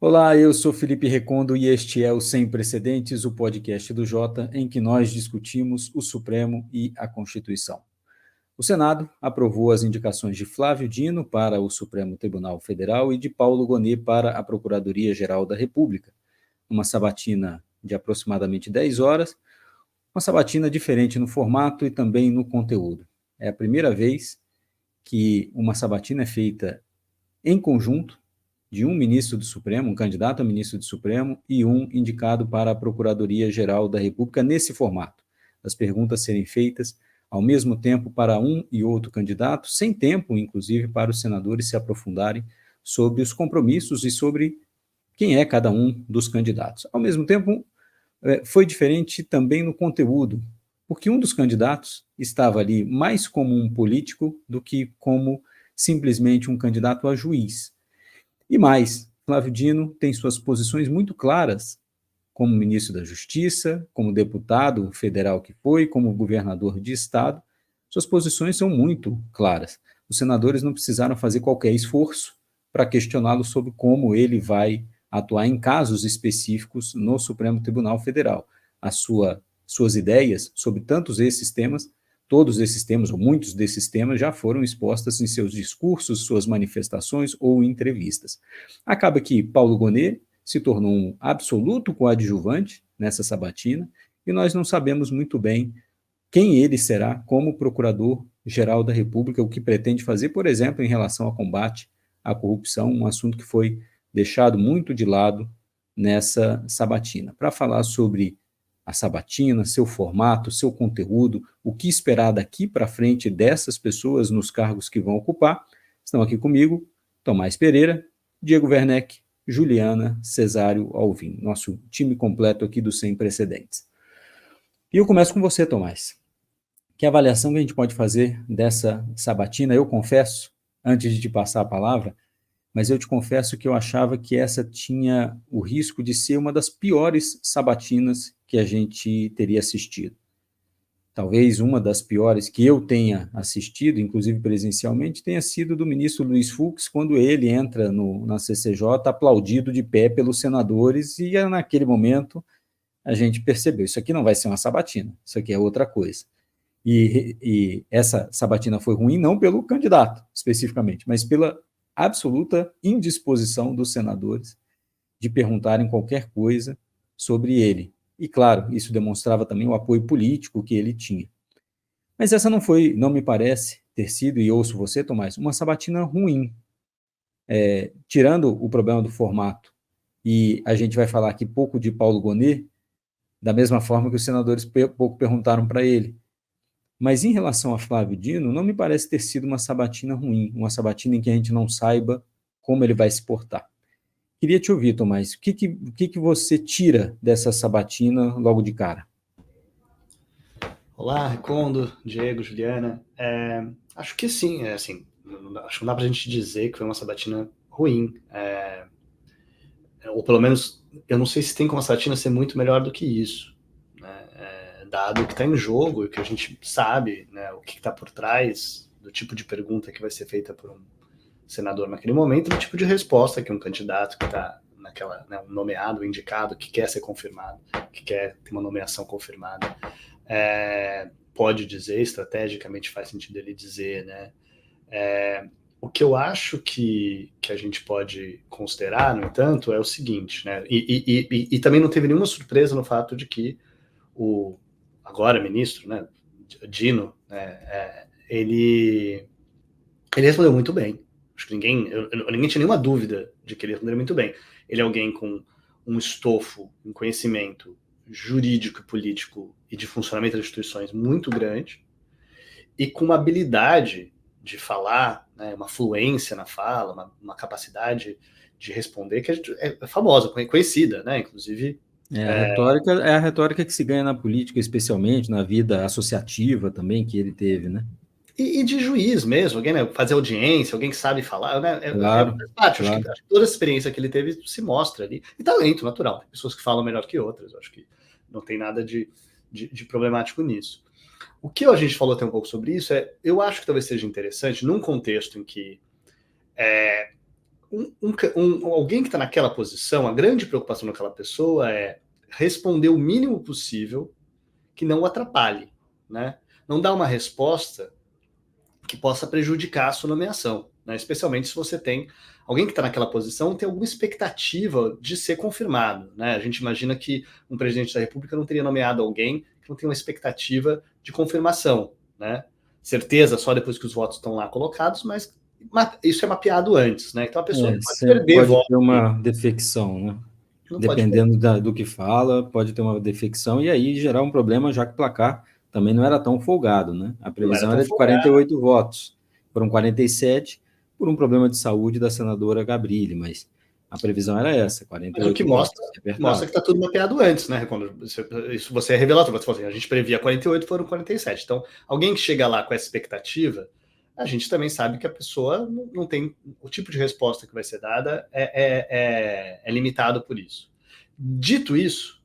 Olá, eu sou Felipe Recondo e este é o Sem Precedentes, o podcast do Jota, em que nós discutimos o Supremo e a Constituição. O Senado aprovou as indicações de Flávio Dino para o Supremo Tribunal Federal e de Paulo Gonet para a Procuradoria-Geral da República, uma sabatina de aproximadamente 10 horas, uma sabatina diferente no formato e também no conteúdo. É a primeira vez que uma sabatina é feita em conjunto de um ministro do Supremo, um candidato a ministro do Supremo e um indicado para a Procuradoria-Geral da República nesse formato. As perguntas serem feitas ao mesmo tempo para um e outro candidato, sem tempo, inclusive, para os senadores se aprofundarem sobre os compromissos e sobre quem é cada um dos candidatos. Ao mesmo tempo, foi diferente também no conteúdo, porque um dos candidatos estava ali mais como um político do que como simplesmente um candidato a juiz. E mais, Flávio Dino tem suas posições muito claras como ministro da Justiça, como deputado federal que foi, como governador de estado. Suas posições são muito claras. Os senadores não precisaram fazer qualquer esforço para questioná-lo sobre como ele vai atuar em casos específicos no Supremo Tribunal Federal. Suas ideias sobre tantos esses temas, todos esses temas, ou muitos desses temas, já foram expostas em seus discursos, suas manifestações ou entrevistas. Acaba que Paulo Gonet se tornou um absoluto coadjuvante nessa sabatina e nós não sabemos muito bem quem ele será como Procurador-Geral da República, o que pretende fazer, por exemplo, em relação ao combate à corrupção, um assunto que foi deixado muito de lado nessa sabatina. Para falar sobre a sabatina, seu formato, seu conteúdo, o que esperar daqui para frente dessas pessoas nos cargos que vão ocupar, estão aqui comigo Tomás Pereira, Diego Werneck, Juliana Cesário Alvim, nosso time completo aqui do Sem Precedentes. E eu começo com você, Tomás. Que avaliação que a gente pode fazer dessa sabatina? Eu confesso, antes de te passar a palavra, mas eu te confesso que eu achava que essa tinha o risco de ser uma das piores sabatinas que a gente teria assistido. Talvez uma das piores que eu tenha assistido, inclusive presencialmente, tenha sido do ministro Luiz Fux, quando ele entra na CCJ aplaudido de pé pelos senadores, e naquele momento a gente percebeu, isso aqui não vai ser uma sabatina, isso aqui é outra coisa. E essa sabatina foi ruim não pelo candidato, especificamente, mas pela absoluta indisposição dos senadores de perguntarem qualquer coisa sobre ele. E, claro, isso demonstrava também o apoio político que ele tinha. Mas essa não me parece ter sido, e ouço você, Tomás, uma sabatina ruim. Tirando o problema do formato, e a gente vai falar aqui pouco de Paulo Gonet, da mesma forma que os senadores pouco perguntaram para ele. Mas em relação a Flávio Dino, não me parece ter sido uma sabatina ruim, uma sabatina em que a gente não saiba como ele vai se portar. Queria te ouvir, Tomás, o que você tira dessa sabatina logo de cara? Olá, Recondo, Diego, Juliana. Acho que sim, assim, acho que não dá pra gente dizer que foi uma sabatina ruim. Ou pelo menos, eu não sei se tem como a sabatina ser muito melhor do que isso, né? Dado o que está em jogo e o que a gente sabe, né, o que está por trás do tipo de pergunta que vai ser feita por um senador naquele momento, do tipo de resposta que um candidato que está naquela, né, um nomeado, indicado, que quer ser confirmado, que quer ter uma nomeação confirmada, pode dizer, estrategicamente faz sentido ele dizer, né? O que eu acho que a gente pode considerar, no entanto, é o seguinte, né? E também não teve nenhuma surpresa no fato de que o agora ministro, né, Dino, né, ele respondeu muito bem. Acho que ninguém tinha nenhuma dúvida de que ele respondeu muito bem. Ele é alguém com um estofo, um conhecimento jurídico e político e de funcionamento das instituições muito grande e com uma habilidade de falar, né, uma fluência na fala, uma capacidade de responder que é famosa, conhecida, né? Inclusive. É a retórica que se ganha na política, especialmente na vida associativa também que ele teve, né? E de juiz mesmo, alguém, né, fazer audiência, alguém que sabe falar, né? Claro, Acho claro. que toda a experiência que ele teve se mostra ali. E talento natural, tem pessoas que falam melhor que outras, acho que não tem nada de problemático nisso. O que a gente falou até um pouco sobre isso eu acho que talvez seja interessante, num contexto em que alguém que está naquela posição, a grande preocupação daquela pessoa é responder o mínimo possível que não o atrapalhe, né? Não dar uma resposta que possa prejudicar a sua nomeação, né? Especialmente se você tem alguém que está naquela posição, tem alguma expectativa de ser confirmado, né? A gente imagina que um presidente da República não teria nomeado alguém que não tem uma expectativa de confirmação, né? Certeza só depois que os votos estão lá colocados, mas isso é mapeado antes, né? Então a pessoa pode Sempre perder pode voto, ter uma defecção, né? não pode perder. Dependendo do que fala, pode ter uma defecção e aí gerar um problema, já que o placar também não era tão folgado, né? A Não era previsão tão era de folgado. 48 votos, foram 47 por um problema de saúde da senadora Gabrilli, mas a previsão era essa, Mas o 48 que votos. mostra que está tudo mapeado antes, né? Quando isso você é revelatório, você fala assim, a gente previa 48, foram 47. Então, alguém que chega lá com essa expectativa, a gente também sabe que a pessoa não tem o tipo de resposta que vai ser dada é limitado por isso. Dito isso,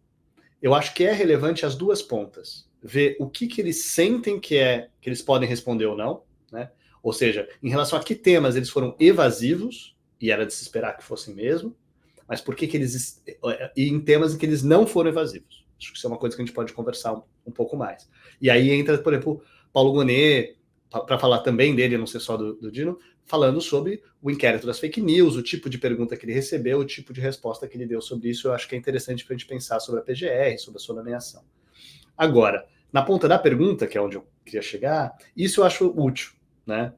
eu acho que é relevante as duas pontas, ver o que eles sentem que eles podem responder ou não, né? Ou seja, em relação a que temas eles foram evasivos, e era de se esperar que fossem mesmo, mas por que eles. E em temas em que eles não foram evasivos. Acho que isso é uma coisa que a gente pode conversar um pouco mais. E aí entra, por exemplo, Paulo Gonet, para falar também dele, não ser só do Dino, falando sobre o inquérito das fake news, o tipo de pergunta que ele recebeu, o tipo de resposta que ele deu sobre isso. Eu acho que é interessante para a gente pensar sobre a PGR, sobre a sua nomeação. Agora, na ponta da pergunta, que é onde eu queria chegar, isso eu acho útil, né?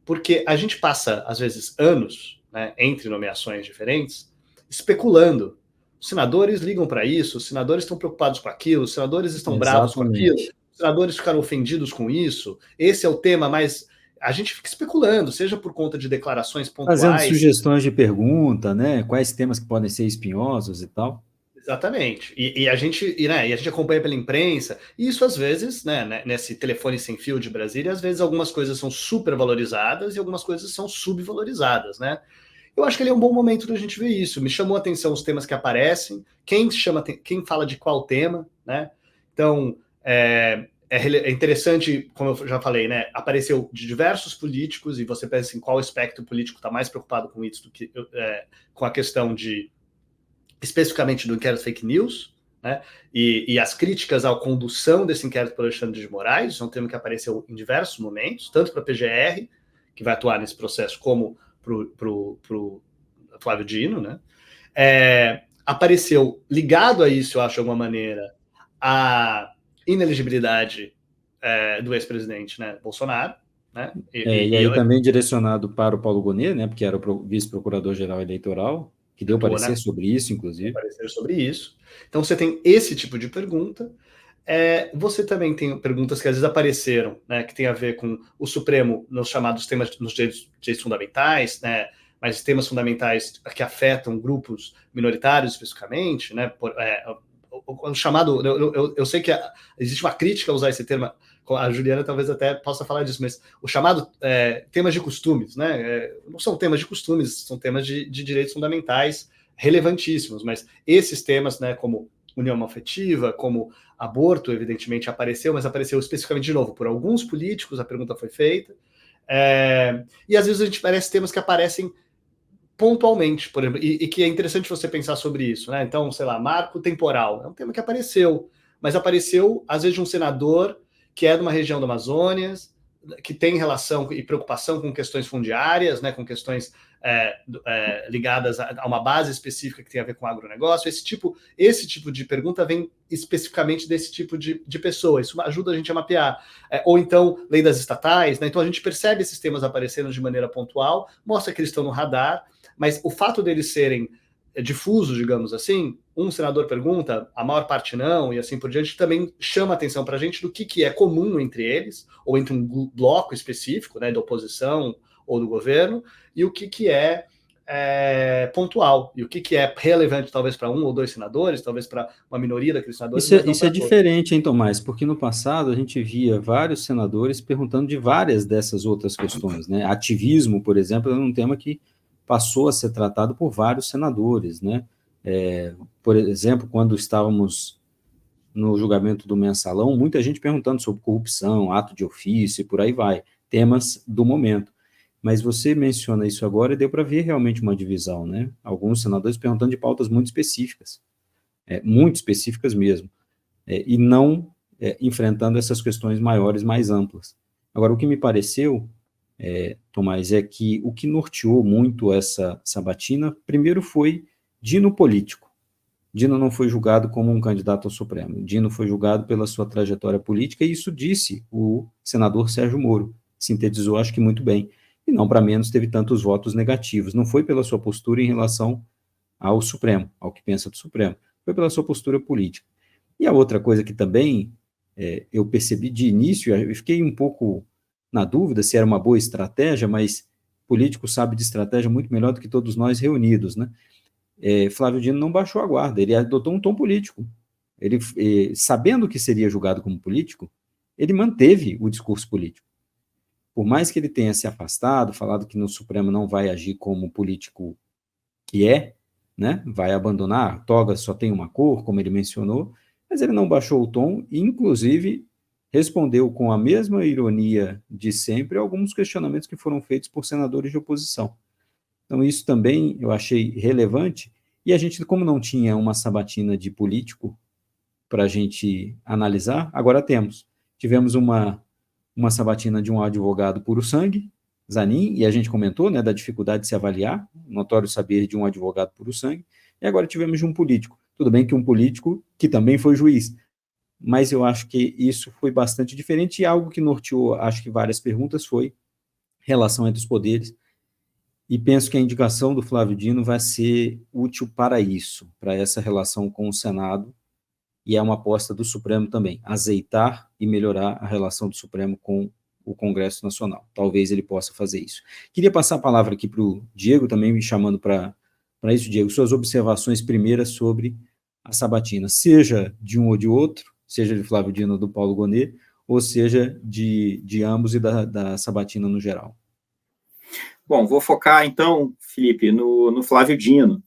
Porque a gente passa, às vezes, anos, né, entre nomeações diferentes, especulando. Os senadores ligam para isso, os senadores estão preocupados com aquilo, os senadores estão bravos com aquilo, Exatamente. os senadores ficaram ofendidos com isso, esse é o tema, mas a gente fica especulando, seja por conta de declarações Fazendo pontuais. sugestões de pergunta, né? Quais temas que podem ser espinhosos e tal. Exatamente. E a gente acompanha pela imprensa, e isso às vezes, né, nesse telefone sem fio de Brasília, às vezes algumas coisas são supervalorizadas e algumas coisas são subvalorizadas, né? Eu acho que ele é um bom momento da gente ver isso. Me chamou a atenção os temas que aparecem, quem fala de qual tema, né? Então, é interessante, como eu já falei, né? Apareceu de diversos políticos e você pensa em qual espectro político está mais preocupado com isso do que com a questão de especificamente do inquérito fake news, né? E as críticas à condução desse inquérito por Alexandre de Moraes, é um tema que apareceu em diversos momentos, tanto para a PGR, que vai atuar nesse processo, como para o Flávio Dino, né? Apareceu ligado a isso, eu acho, de alguma maneira, a inelegibilidade do ex-presidente, né, Bolsonaro, né? E aí também direcionado para o Paulo Gonet, né? Porque era o vice-procurador-geral eleitoral, que deu atuou, parecer né, sobre isso, inclusive. sobre isso. Então você tem esse tipo de pergunta. Você também tem perguntas que às vezes apareceram, né, que tem a ver com o Supremo nos chamados temas, nos direitos fundamentais, né, mas temas fundamentais que afetam grupos minoritários especificamente, né, o chamado, eu sei que existe uma crítica a usar esse termo, a Juliana talvez até possa falar disso, mas o chamado temas de costumes, né, não são temas de costumes, são temas de direitos fundamentais relevantíssimos, mas esses temas, né, como união afetiva, como aborto, evidentemente apareceu, mas apareceu especificamente de novo por alguns políticos, a pergunta foi feita, e às vezes a gente parece temas que aparecem pontualmente, por exemplo, e que é interessante você pensar sobre isso, né? Então, sei lá, marco temporal, é um tema que apareceu, mas apareceu às vezes de um senador que é de uma região do Amazonas, que tem relação e preocupação com questões fundiárias, né, com questões ligadas a uma base específica que tem a ver com agronegócio. Esse tipo de pergunta vem especificamente desse tipo de pessoa. Isso ajuda a gente a mapear. Ou então, lei das estatais, né? Então a gente percebe esses temas aparecendo de maneira pontual, mostra que eles estão no radar, mas o fato deles serem difusos, digamos assim, um senador pergunta, a maior parte não, e assim por diante, também chama atenção para a gente do que é comum entre eles, ou entre um bloco específico, né, da oposição ou do governo, e o que é pontual, e o que é relevante talvez para um ou dois senadores, talvez para uma minoria daqueles senadores, mas não Isso é para todos. diferente, hein, Tomás? Porque no passado a gente via vários senadores perguntando de várias dessas outras questões, né? Ativismo, por exemplo, é um tema que passou a ser tratado por vários senadores, né? Por exemplo, quando estávamos no julgamento do mensalão, muita gente perguntando sobre corrupção, ato de ofício e por aí vai, temas do momento. Mas você menciona isso agora e deu para ver realmente uma divisão, né? Alguns senadores perguntando de pautas muito específicas mesmo, e não enfrentando essas questões maiores, mais amplas. Agora, o que me pareceu, Tomás, é que o que norteou muito essa sabatina, primeiro foi Dino político. Dino não foi julgado como um candidato ao Supremo. Dino foi julgado pela sua trajetória política, e isso disse o senador Sérgio Moro. Sintetizou, acho que muito bem. E não para menos teve tantos votos negativos. Não foi pela sua postura em relação ao Supremo, ao que pensa do Supremo. Foi pela sua postura política. E a outra coisa que também eu percebi de início, eu fiquei um pouco na dúvida se era uma boa estratégia, mas político sabe de estratégia muito melhor do que todos nós reunidos, né? Flávio Dino não baixou a guarda, ele adotou um tom político. Ele, sabendo que seria julgado como político, ele manteve o discurso político. Por mais que ele tenha se afastado, falado que no Supremo não vai agir como político que né? Vai abandonar, a toga só tem uma cor, como ele mencionou, mas ele não baixou o tom e, inclusive, respondeu com a mesma ironia de sempre a alguns questionamentos que foram feitos por senadores de oposição. Então, isso também eu achei relevante, e a gente, como não tinha uma sabatina de político para a gente analisar, agora temos. Tivemos uma sabatina de um advogado puro sangue, Zanin, e a gente comentou, né, da dificuldade de se avaliar, notório saber de um advogado puro sangue, e agora tivemos de um político. Tudo bem que um político que também foi juiz, mas eu acho que isso foi bastante diferente, e algo que norteou, acho que várias perguntas, foi relação entre os poderes, e penso que a indicação do Flávio Dino vai ser útil para isso, para essa relação com o Senado, e é uma aposta do Supremo também, azeitar e melhorar a relação do Supremo com o Congresso Nacional. Talvez ele possa fazer isso. Queria passar a palavra aqui para o Diego, também me chamando para isso, Diego, suas observações primeiras sobre a sabatina, seja de um ou de outro, seja de Flávio Dino ou do Paulo Gonet, ou seja de ambos e da sabatina no geral. Bom, vou focar então, Felipe, no Flávio Dino.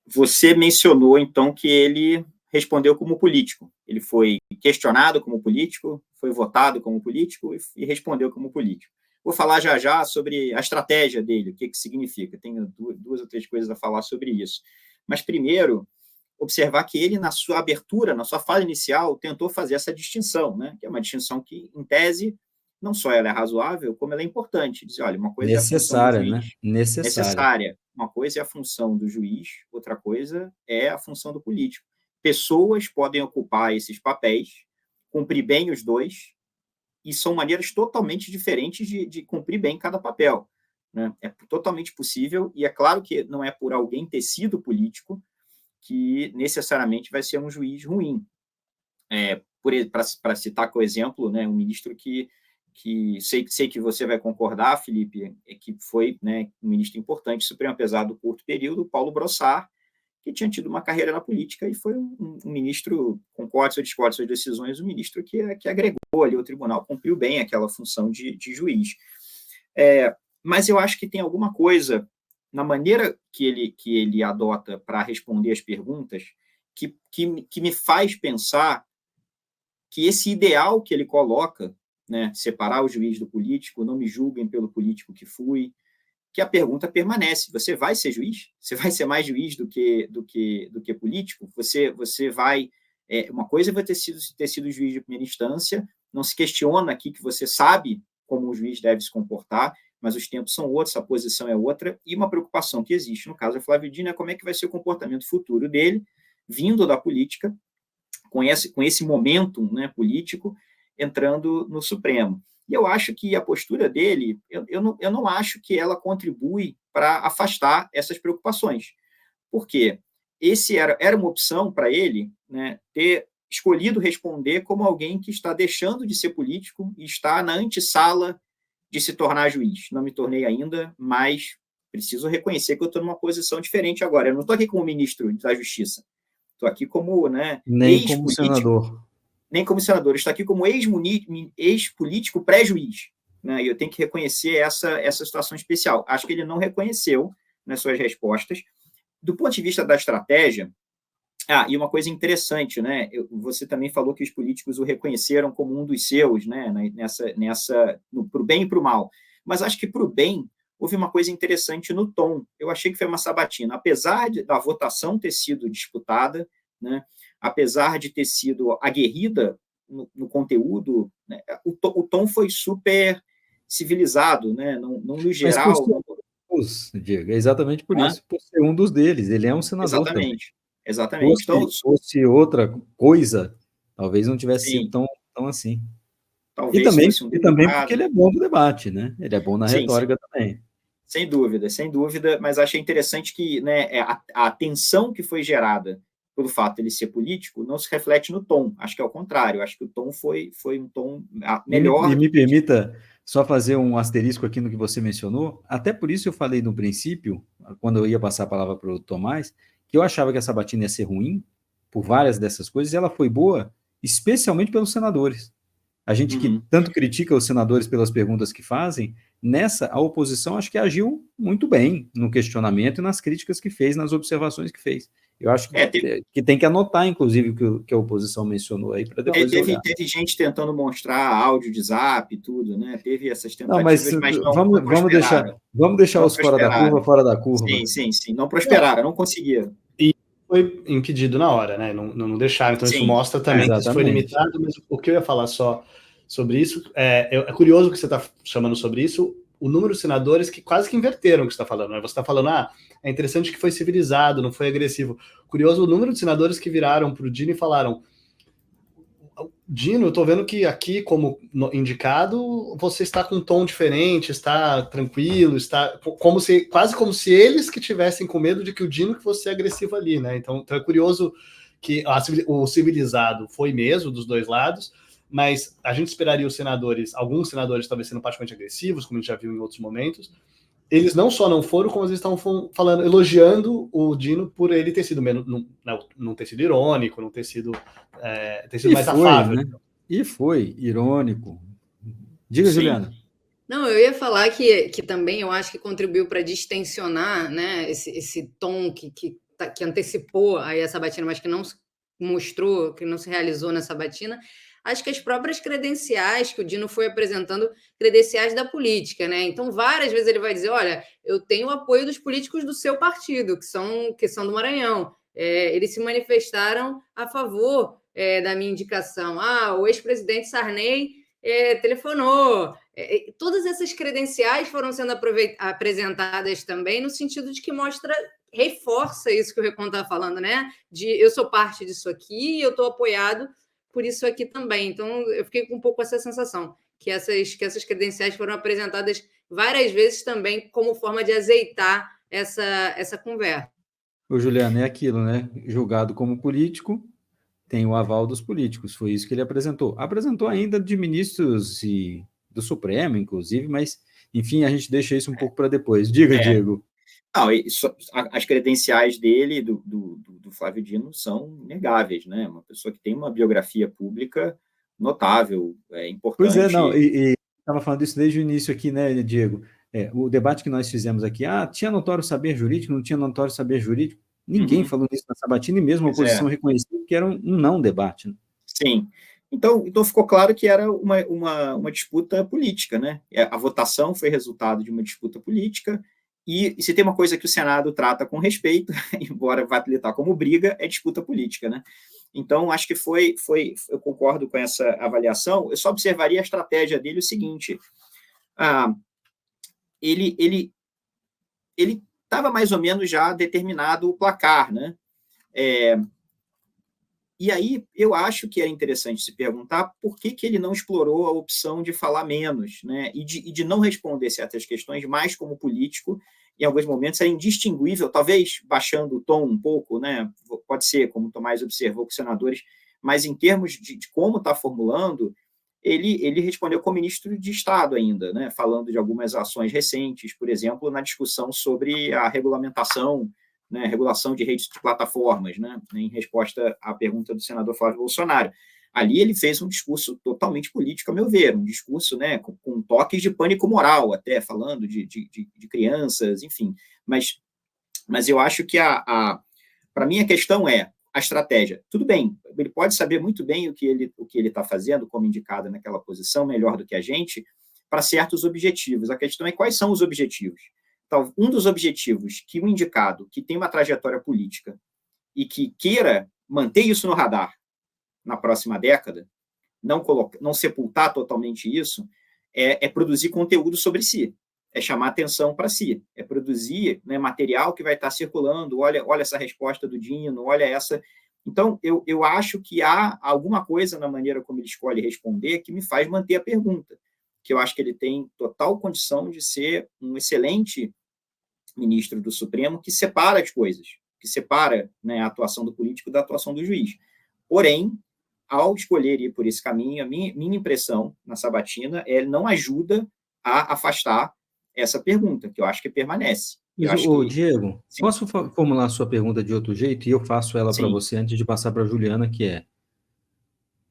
Você mencionou então que ele respondeu como político. Ele foi questionado como político, foi votado como político e respondeu como político. Vou falar já sobre a estratégia dele, o que significa. Tenho duas ou três coisas a falar sobre isso. Mas, primeiro, observar que ele, na sua abertura, na sua fala inicial, tentou fazer essa distinção, né? Que é uma distinção que, em tese, não só ela é razoável, como ela é importante. Dizer, olha, uma coisa necessária, é a função do juiz, né? Necessária. Uma coisa é a função do juiz, outra coisa é a função do político. Pessoas podem ocupar esses papéis, cumprir bem os dois, e são maneiras totalmente diferentes de cumprir bem cada papel. Né? É totalmente possível, e é claro que não é por alguém ter sido político que necessariamente vai ser um juiz ruim. Para citar como exemplo, né, um ministro que sei que você vai concordar, Felipe, que foi, né, um ministro importante, Supremo, apesar do curto período, Paulo Brossard, que tinha tido uma carreira na política e foi um ministro, concorde ou discorde suas decisões, um ministro que agregou ali o tribunal, cumpriu bem aquela função de juiz. Mas eu acho que tem alguma coisa na maneira que ele adota para responder as perguntas que me faz pensar que esse ideal que ele coloca, né, separar o juiz do político, não me julguem pelo político que fui, que a pergunta permanece: você vai ser juiz? Você vai ser mais juiz do que político? Você vai... uma coisa é você ter sido juiz de primeira instância, não se questiona aqui que você sabe como o juiz deve se comportar, mas os tempos são outros, a posição é outra, e uma preocupação que existe, no caso do Flávio Dino, é como é que vai ser o comportamento futuro dele, vindo da política, com esse momento, né, político, entrando no Supremo. E eu acho que a postura dele, eu não acho que ela contribui para afastar essas preocupações. Por quê? Esse era uma opção para ele, né, ter escolhido responder como alguém que está deixando de ser político e está na antessala de se tornar juiz. Não me tornei ainda, mas preciso reconhecer que eu estou numa posição diferente agora. Eu não estou aqui como ministro da Justiça. Estou aqui como, né, nem como senador. Nem como senador. Estou aqui como ex-político pré-juiz. Né, e eu tenho que reconhecer essa situação especial. Acho que ele não reconheceu nas suas respostas. Do ponto de vista da estratégia, e uma coisa interessante, né? Você também falou que os políticos o reconheceram como um dos seus, né? Para o bem e para o mal. mas acho que, para o bem, houve uma coisa interessante no tom. Eu achei que foi uma sabatina, apesar da votação ter sido disputada, né, apesar de ter sido aguerrida no conteúdo, né, o tom foi super civilizado, né, no geral. Diego, é exatamente por isso, por ser um dos deles, ele é um senador também. Exatamente. Fosse outra coisa, talvez não tivesse sim, sido tão assim. Talvez e também porque ele é bom no debate, né? Ele é bom na retórica também. Sem dúvida, mas achei interessante que, né, a atenção que foi gerada pelo fato de ele ser político não se reflete no tom. Acho que é o contrário. Acho que o tom foi um tom melhor. E me permita só fazer um asterisco aqui no que você mencionou. Até por isso eu falei no princípio, quando eu ia passar a palavra para o Tomás, que eu achava que a sabatina ia ser ruim por várias dessas coisas, e ela foi boa, especialmente pelos senadores. A gente que tanto critica os senadores pelas perguntas que fazem, nessa, a oposição acho que agiu muito bem no questionamento e nas críticas que fez, nas observações que fez. Eu acho que tem que anotar, inclusive, o que a oposição mencionou aí, para depois olhar. Teve gente tentando mostrar áudio de zap e tudo, né? Teve essas tentativas, mas vamos deixar os fora da curva. Sim. Não prosperaram, não conseguiram. E foi impedido na hora, né? Não deixaram. Então, isso mostra também que isso foi limitado, mas o que eu ia falar só sobre isso, é curioso que você está chamando sobre isso, o número de senadores que quase que inverteram o que você está falando, né? Você está falando, é interessante que foi civilizado, não foi agressivo. Curioso o número de senadores que viraram para o Dino e falaram, Dino, eu estou vendo que aqui, como indicado, você está com um tom diferente, está tranquilo, está quase como se eles que tivessem com medo de que o Dino que fosse agressivo ali, né? Então é curioso que o civilizado foi mesmo dos dois lados, mas a gente esperaria alguns senadores talvez sendo particularmente agressivos, como a gente já viu em outros momentos. Eles não só não foram, como eles estavam falando, elogiando o Dino por ele ter sido menos, não ter sido irônico, não ter sido, mais afável. Né? E foi irônico. Diga, Juliana. Não, eu ia falar que também eu acho que contribuiu para distensionar, né, esse tom que antecipou aí a sabatina, mas que não se mostrou, que não se realizou na sabatina. Acho que as próprias credenciais que o Dino foi apresentando, credenciais da política, né? Então, várias vezes ele vai dizer, olha, eu tenho o apoio dos políticos do seu partido, que são do Maranhão. Eles se manifestaram a favor da minha indicação. O ex-presidente Sarney telefonou. Todas essas credenciais foram sendo apresentadas também no sentido de que reforça isso que o Recon está falando, né? De eu sou parte disso aqui, eu estou apoiado por isso aqui também. Então, eu fiquei com um pouco essa sensação, que essas credenciais foram apresentadas várias vezes também como forma de azeitar essa conversa. O Juliano, é aquilo, né? Julgado como político, tem o aval dos políticos, foi isso que ele apresentou. Apresentou ainda de ministros e do Supremo, inclusive, mas, enfim, a gente deixa isso um pouco para depois. Diga, Diego. Não, as credenciais dele, do Flávio Dino, são inegáveis, né? Uma pessoa que tem uma biografia pública notável, importante. Pois não, e estava falando isso desde o início aqui, né, Diego? O debate que nós fizemos aqui, tinha notório saber jurídico, não tinha notório saber jurídico? Ninguém falou nisso na sabatina, e mesmo a oposição reconheceu que era um não debate. Né? Sim. Então ficou claro que era uma disputa política, né? A votação foi resultado de uma disputa política, e se tem uma coisa que o Senado trata com respeito, embora vá tratar como briga, é disputa política, né? Então, acho que eu concordo com essa avaliação. Eu só observaria a estratégia dele o seguinte, ele estava mais ou menos já determinado o placar, né? E aí, eu acho que é interessante se perguntar por que ele não explorou a opção de falar menos, né? E de não responder certas questões mais como político. Em alguns momentos era indistinguível, talvez baixando o tom um pouco, né? Pode ser, como o Tomás observou com os senadores, mas em termos de como está formulando, ele respondeu como ministro de Estado ainda, né? Falando de algumas ações recentes, por exemplo, na discussão sobre a regulamentação, né, regulação de redes de plataformas, né, em resposta à pergunta do senador Flávio Bolsonaro. Ali ele fez um discurso totalmente político, a meu ver, um discurso, né, com toques de pânico moral, até falando de crianças, enfim. Mas eu acho que, para mim, a questão é a estratégia. Tudo bem, ele pode saber muito bem o que ele está fazendo como indicado naquela posição, melhor do que a gente, para certos objetivos. A questão é quais são os objetivos. Então, um dos objetivos que um indicado que tem uma trajetória política e que queira manter isso no radar na próxima década, não sepultar totalmente isso, é produzir conteúdo sobre si, é chamar atenção para si, é produzir, né, material que vai estar circulando, olha essa resposta do Dino, olha essa... Então, eu acho que há alguma coisa na maneira como ele escolhe responder que me faz manter a pergunta, que eu acho que ele tem total condição de ser um excelente ministro do Supremo que separa as coisas, que separa, né, a atuação do político da atuação do juiz. Porém, ao escolher ir por esse caminho, a minha impressão na sabatina é ele não ajuda a afastar essa pergunta, que eu acho que permanece. Mas, Diego, sim, posso formular a sua pergunta de outro jeito e eu faço ela para você antes de passar para a Juliana, que é,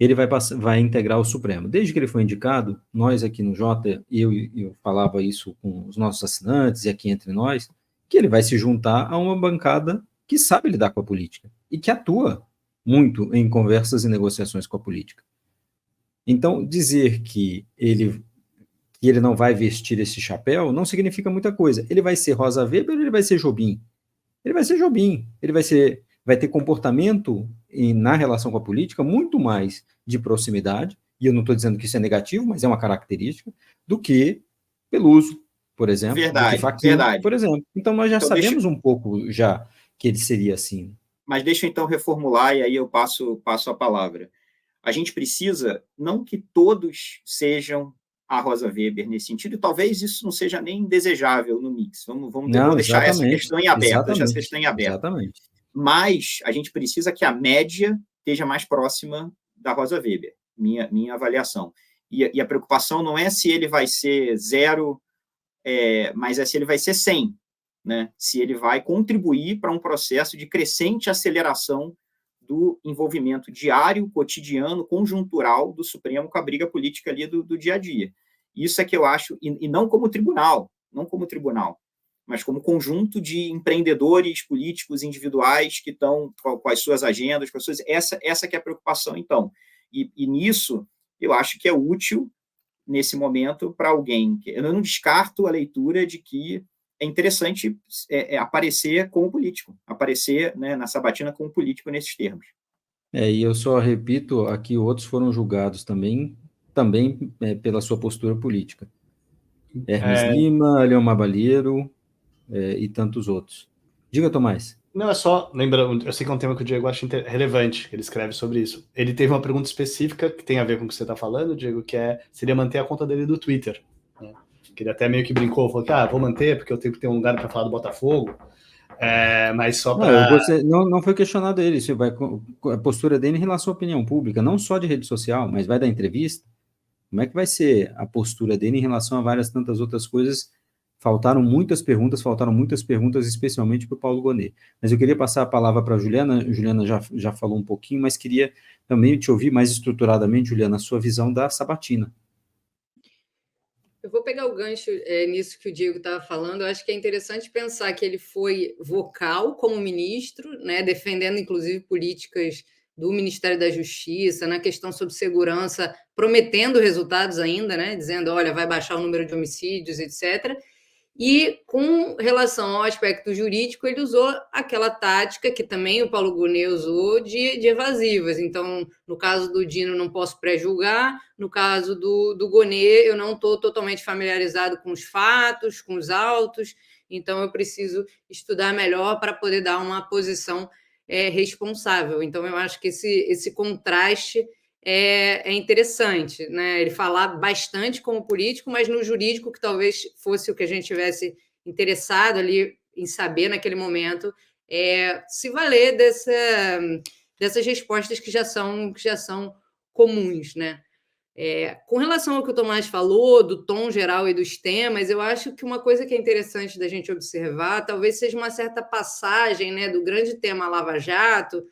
ele vai integrar o Supremo. Desde que ele foi indicado, nós aqui no Jota, eu falava isso com os nossos assinantes e aqui entre nós, que ele vai se juntar a uma bancada que sabe lidar com a política e que atua muito em conversas e negociações com a política. Então, dizer que ele não vai vestir esse chapéu não significa muita coisa. Ele vai ser Rosa Weber ou ele vai ser Jobim? Ele vai ser Jobim. Ele vai ter comportamento na relação com a política muito mais de proximidade, e eu não estou dizendo que isso é negativo, mas é uma característica, do que Peluso, por exemplo, verdade, do que Fachin, verdade. por exemplo. Então, nós já sabemos um pouco já que ele seria assim. Mas deixa eu então reformular, e aí eu passo a palavra. A gente precisa, não que todos sejam a Rosa Weber nesse sentido, e talvez isso não seja nem desejável no mix. Vamos deixar essa questão em aberto, Exatamente. Mas a gente precisa que a média esteja mais próxima da Rosa Weber, minha avaliação. E a preocupação não é se ele vai ser 0, mas é se ele vai ser 100, né? Se ele vai contribuir para um processo de crescente aceleração do envolvimento diário, cotidiano, conjuntural do Supremo com a briga política ali do dia a dia. Isso é que eu acho, e não como tribunal, mas como conjunto de empreendedores políticos individuais que estão com as suas agendas, com as suas... Essa que é a preocupação, então. E nisso, eu acho que é útil, nesse momento, para alguém. Eu não descarto a leitura de que é interessante aparecer como político, aparecer, né, na sabatina como político nesses termos. E eu só repito, aqui outros foram julgados também pela sua postura política. Hermes Lima, Leomar Balheiro e tantos outros. Diga, Tomás. Não, é só, lembrando, eu sei que é um tema que o Diego acha relevante, que ele escreve sobre isso. Ele teve uma pergunta específica que tem a ver com o que você está falando, Diego, que seria manter a conta dele do Twitter, né? Que ele até meio que brincou, falou que vou manter porque eu tenho que ter um lugar para falar do Botafogo, mas só para... Não foi questionado ele, isso vai a postura dele em relação à opinião pública, não só de rede social, mas vai dar entrevista. Como é que vai ser a postura dele em relação a várias tantas outras coisas? Faltaram muitas perguntas, especialmente para o Paulo Gonet. Mas eu queria passar a palavra para a Juliana. Juliana já falou um pouquinho, mas queria também te ouvir mais estruturadamente, Juliana, a sua visão da sabatina. Eu vou pegar o gancho nisso que o Diego estava falando. Eu acho que é interessante pensar que ele foi vocal como ministro, né, defendendo, inclusive, políticas do Ministério da Justiça, na questão sobre segurança, prometendo resultados ainda, né, dizendo, olha, vai baixar o número de homicídios, etc. E, com relação ao aspecto jurídico, ele usou aquela tática que também o Paulo Gonet usou de evasivas. Então, no caso do Dino, não posso pré-julgar. No caso do Gonet, eu não estou totalmente familiarizado com os fatos, com os autos. Então, eu preciso estudar melhor para poder dar uma posição responsável. Então, eu acho que esse contraste é interessante, né? Ele falar bastante como político, mas no jurídico, que talvez fosse o que a gente tivesse interessado ali em saber naquele momento, se valer dessas respostas que já são comuns, né? Com relação ao que o Tomás falou, do tom geral e dos temas, eu acho que uma coisa que é interessante da gente observar talvez seja uma certa passagem, né, do grande tema Lava Jato,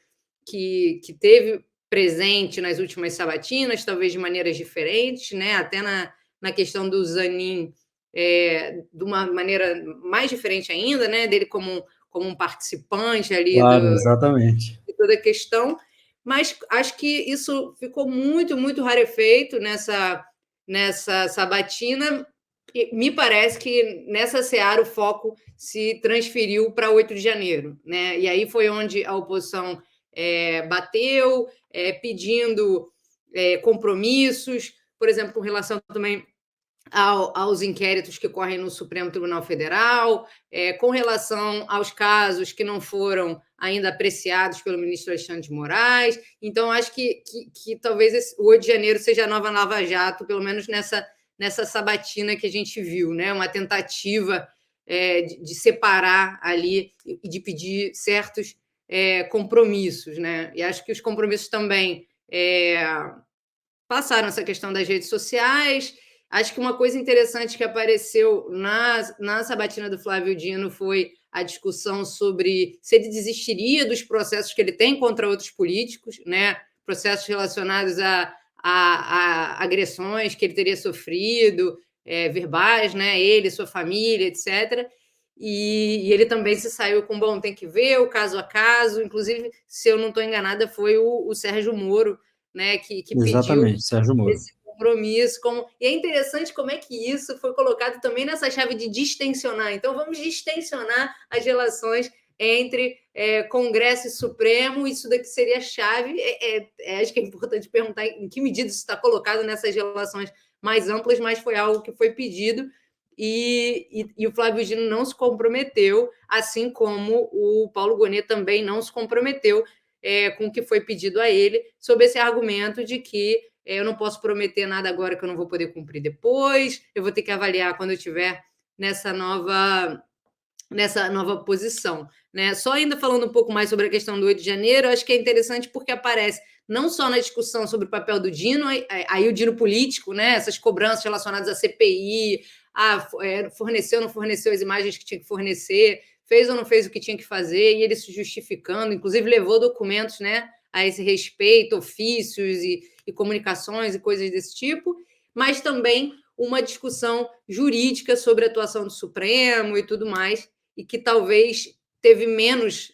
que teve presente nas últimas sabatinas, talvez de maneiras diferentes, né? Até na questão do Zanin, de uma maneira mais diferente ainda, né? Dele como um participante ali, claro, exatamente, de toda a questão. Mas acho que isso ficou muito, muito rarefeito nessa sabatina. Me parece que nessa seara o foco se transferiu para 8 de janeiro, né? E aí foi onde a oposição bateu, pedindo compromissos, por exemplo, com relação também aos inquéritos que correm no Supremo Tribunal Federal, com relação aos casos que não foram ainda apreciados pelo ministro Alexandre de Moraes. Então, acho que talvez o 8 de janeiro seja a nova Lava Jato, pelo menos nessa sabatina que a gente viu, né? Uma tentativa de separar ali e de pedir certos compromissos, né? E acho que os compromissos também passaram essa questão das redes sociais. Acho que uma coisa interessante que apareceu na sabatina do Flávio Dino foi a discussão sobre se ele desistiria dos processos que ele tem contra outros políticos, né? Processos relacionados a agressões que ele teria sofrido, verbais, né? Ele, sua família, etc. E ele também se saiu com, bom, tem que ver o caso a caso. Inclusive, se eu não estou enganada, foi o Sérgio Moro, né, que Exatamente, pediu Sérgio Moro. esse compromisso. E é interessante como é que isso foi colocado também nessa chave de distensionar. Então, vamos distensionar as relações entre Congresso e Supremo. Isso daqui seria a chave. Acho que é importante perguntar em que medida isso está colocado nessas relações mais amplas, mas foi algo que foi pedido. E o Flávio Dino não se comprometeu, assim como o Paulo Gonet também não se comprometeu com o que foi pedido a ele, sob esse argumento de que eu não posso prometer nada agora que eu não vou poder cumprir depois, eu vou ter que avaliar quando eu estiver nessa nova posição, né? Só ainda falando um pouco mais sobre a questão do 8 de janeiro, acho que é interessante porque aparece não só na discussão sobre o papel do Dino, aí o Dino político, né? Essas cobranças relacionadas à CPI, forneceu ou não forneceu as imagens que tinha que fornecer, fez ou não fez o que tinha que fazer, e ele se justificando, inclusive levou documentos, né, a esse respeito, ofícios e comunicações e coisas desse tipo, mas também uma discussão jurídica sobre a atuação do Supremo e tudo mais, e que talvez teve menos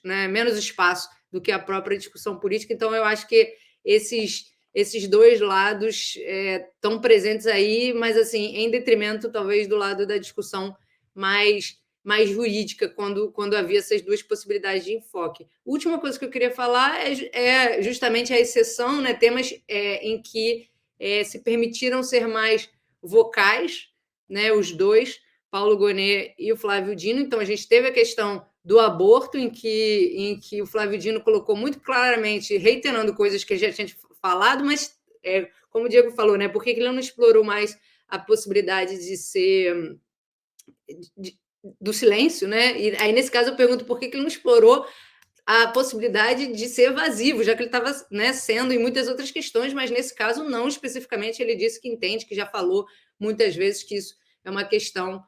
espaço do que a própria discussão política. Então, eu acho que esses dois lados estão presentes aí, mas assim, em detrimento, talvez, do lado da discussão mais jurídica, quando havia essas duas possibilidades de enfoque. A última coisa que eu queria falar é justamente a exceção, né, temas em que se permitiram ser mais vocais, né, os dois, Paulo Gonet e o Flávio Dino. Então, a gente teve a questão do aborto, em que o Flávio Dino colocou muito claramente, reiterando coisas que ele já tinha falado, mas, como o Diego falou, né, por que ele não explorou mais a possibilidade de ser do silêncio, né? E aí, nesse caso, eu pergunto por que ele não explorou a possibilidade de ser evasivo, já que ele estava, né, sendo em muitas outras questões, mas nesse caso não especificamente. Ele disse que entende, que já falou muitas vezes que isso é uma questão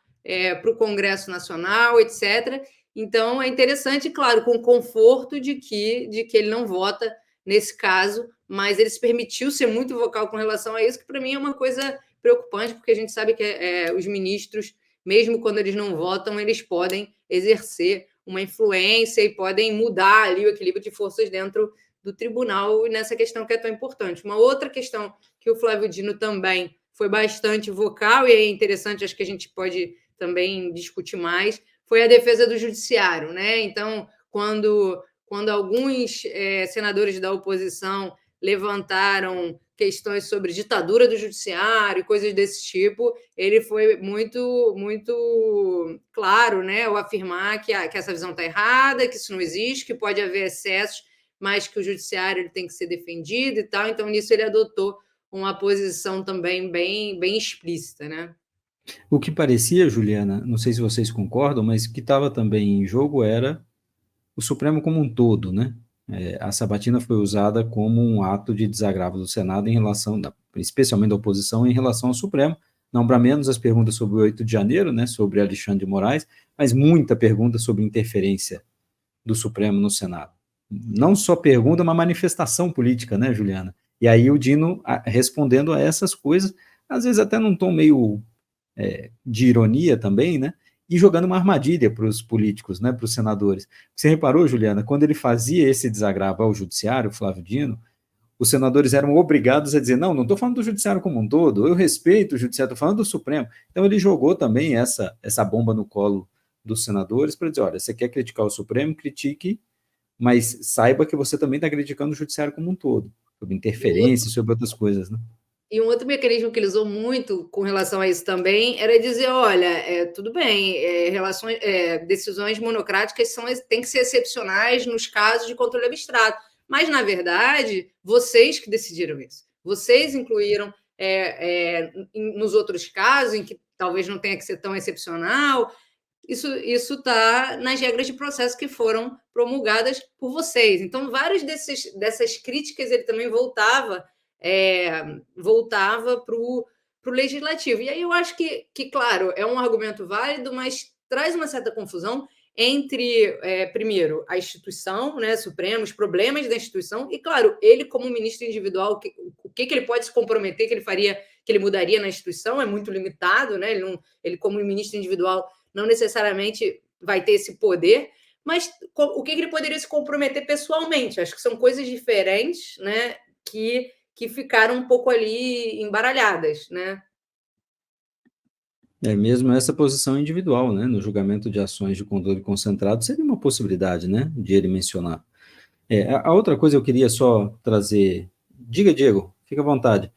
para o Congresso Nacional, etc. Então, é interessante, claro, com o conforto de que ele não vota nesse caso, mas ele se permitiu ser muito vocal com relação a isso, que para mim é uma coisa preocupante, porque a gente sabe que os ministros, mesmo quando eles não votam, eles podem exercer uma influência e podem mudar ali o equilíbrio de forças dentro do tribunal, nessa questão que é tão importante. Uma outra questão que o Flávio Dino também foi bastante vocal, e é interessante, acho que a gente pode também discutir mais, foi a defesa do judiciário, né? Então, quando alguns senadores da oposição levantaram questões sobre ditadura do judiciário, coisas desse tipo, ele foi muito, muito claro, né, ao afirmar que essa visão está errada, que isso não existe, que pode haver excessos, mas que o judiciário ele tem que ser defendido e tal. Então, nisso, ele adotou uma posição também bem explícita, né? O que parecia, Juliana, não sei se vocês concordam, mas o que estava também em jogo era o Supremo como um todo, né? A sabatina foi usada como um ato de desagravo do Senado em relação, especialmente da oposição, em relação ao Supremo, não para menos as perguntas sobre o 8 de janeiro, né, sobre Alexandre de Moraes, mas muita pergunta sobre interferência do Supremo no Senado. Não só pergunta, mas manifestação política, né, Juliana? E aí o Dino respondendo a essas coisas, às vezes até num tom meio de ironia também, né? E jogando uma armadilha para os políticos, né, para os senadores. Você reparou, Juliana, quando ele fazia esse desagravo ao judiciário, Flávio Dino, os senadores eram obrigados a dizer, não estou falando do judiciário como um todo, eu respeito o judiciário, estou falando do Supremo. Então ele jogou também essa bomba no colo dos senadores para dizer, olha, você quer criticar o Supremo, critique, mas saiba que você também está criticando o judiciário como um todo, sobre interferência, sobre outras coisas, né? E um outro mecanismo que ele usou muito com relação a isso também era dizer, olha, tudo bem, decisões monocráticas têm que ser excepcionais nos casos de controle abstrato, mas, na verdade, vocês que decidiram isso. Vocês incluíram nos outros casos, em que talvez não tenha que ser tão excepcional, isso está nas regras de processo que foram promulgadas por vocês. Então, várias dessas críticas ele também voltava para o legislativo. E aí eu acho que, claro, é um argumento válido, mas traz uma certa confusão entre, primeiro, a instituição, né, Supremo, os problemas da instituição, e, claro, ele como ministro individual, o que ele pode se comprometer que ele faria, que ele mudaria na instituição, é muito limitado, né? Ele como ministro individual, não necessariamente vai ter esse poder, mas o que ele poderia se comprometer pessoalmente? Acho que são coisas diferentes, né, que ficaram um pouco ali embaralhadas, né? Mesmo essa posição individual, né, no julgamento de ações de controle concentrado, seria uma possibilidade, né, de ele mencionar. A outra coisa eu queria só trazer, diga, Diego, fica à vontade,